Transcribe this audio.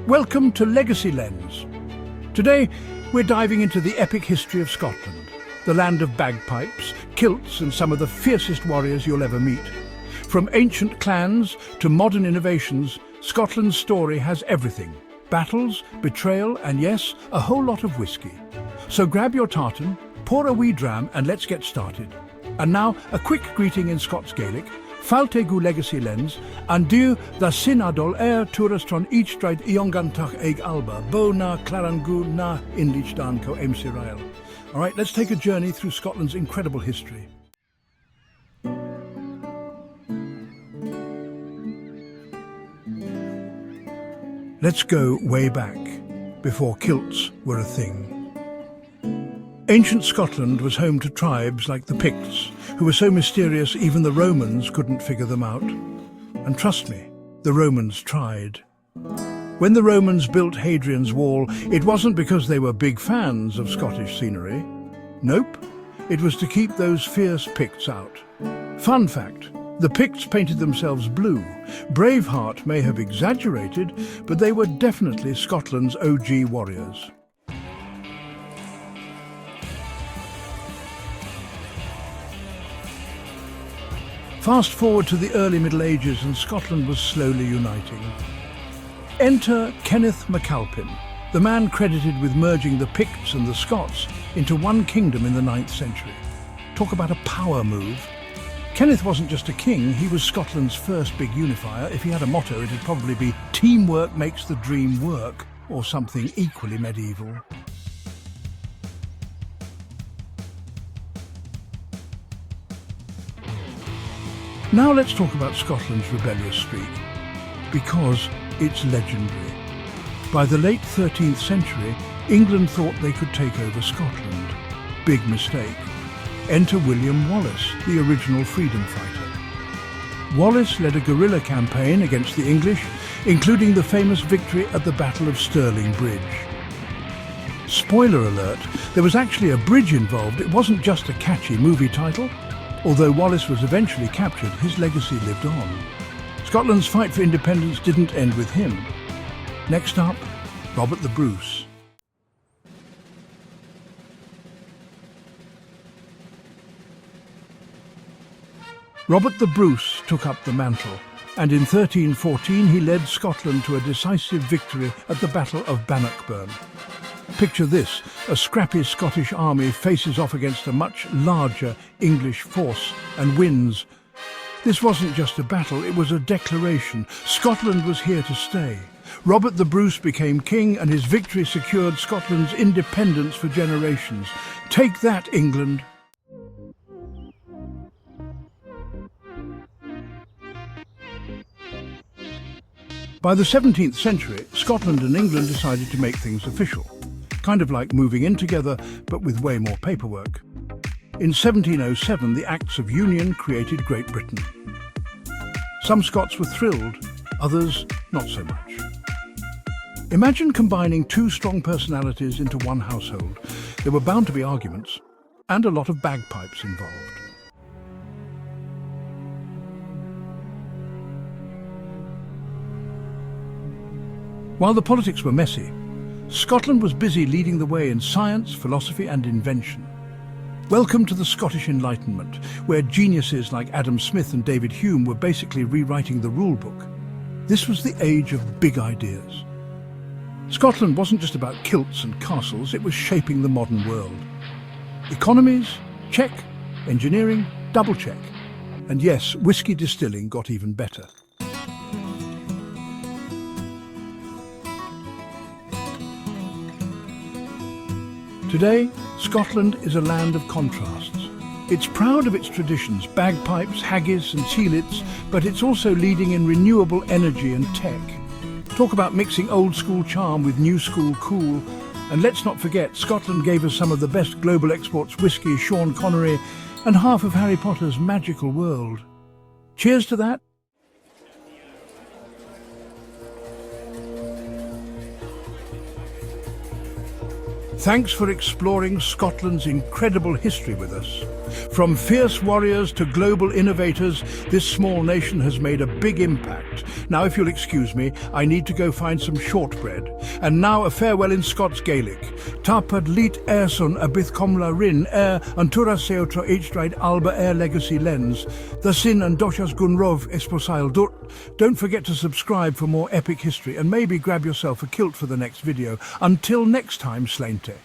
Welcome to Legacy Lens. Today, we're diving into the epic history of Scotland, the land of bagpipes, kilts and some of the fiercest warriors you'll ever meet. From ancient clans to modern innovations, Scotland's story has everything. Battles, betrayal and yes, a whole lot of whiskey. So grab your tartan, pour a wee dram and let's get started. And now, a quick greeting in Scots Gaelic. Fáilte go legacy lens, and diu the sin adol tourist on each stride iongantach eg alba, bo na clarangu na inlich dan co emsirail. All right, let's take a journey through Scotland's incredible history. Let's go way back, before kilts were a thing. Ancient Scotland was home to tribes like the Picts, who were so mysterious even the Romans couldn't figure them out. And trust me, the Romans tried. When the Romans built Hadrian's Wall, it wasn't because they were big fans of Scottish scenery. Nope, it was to keep those fierce Picts out. Fun fact, the Picts painted themselves blue. Braveheart may have exaggerated, but they were definitely Scotland's OG warriors. Fast forward to the early Middle Ages and Scotland was slowly uniting. Enter Kenneth MacAlpin, the man credited with merging the Picts and the Scots into one kingdom in the 9th century. Talk about a power move. Kenneth wasn't just a king, he was Scotland's first big unifier. If he had a motto, it'd probably be "Teamwork makes the dream work," or something equally medieval. Now let's talk about Scotland's rebellious streak, because it's legendary. By the late 13th century, England thought they could take over Scotland. Big mistake. Enter William Wallace, the original freedom fighter. Wallace led a guerrilla campaign against the English, including the famous victory at the Battle of Stirling Bridge. Spoiler alert, there was actually a bridge involved. It wasn't just a catchy movie title. Although Wallace was eventually captured, his legacy lived on. Scotland's fight for independence didn't end with him. Next up, Robert the Bruce. Robert the Bruce took up the mantle, and in 1314 he led Scotland to a decisive victory at the Battle of Bannockburn. Picture this, a scrappy Scottish army faces off against a much larger English force and wins. This wasn't just a battle, it was a declaration. Scotland was here to stay. Robert the Bruce became king and his victory secured Scotland's independence for generations. Take that, England! By the 17th century, Scotland and England decided to make things official. Kind of like moving in together, but with way more paperwork. In 1707, the Acts of Union created Great Britain. Some Scots were thrilled, others not so much. Imagine combining two strong personalities into one household. There were bound to be arguments, and a lot of bagpipes involved. While the politics were messy, Scotland was busy leading the way in science, philosophy and invention. Welcome to the Scottish Enlightenment, where geniuses like Adam Smith and David Hume were basically rewriting the rule book. This was the age of big ideas. Scotland wasn't just about kilts and castles, it was shaping the modern world. Economies? Check. Engineering? Double check. And yes, whiskey distilling got even better. Today, Scotland is a land of contrasts. It's proud of its traditions, bagpipes, haggis and tealits, but it's also leading in renewable energy and tech. Talk about mixing old school charm with new school cool. And let's not forget, Scotland gave us some of the best global exports: whiskey, Sean Connery, and half of Harry Potter's magical world. Cheers to that. Thanks for exploring Scotland's incredible history with us. From fierce warriors to global innovators, this small nation has made a big impact. Now, if you'll excuse me, I need to go find some shortbread. And now a farewell in Scots Gaelic. Tapad lit son a bith comla rin antura seotro eachdraid alba legacy lens. The sin and doshas gunrov esposail dut. Don't forget to subscribe for more epic history and maybe grab yourself a kilt for the next video. Until next time, Slainte.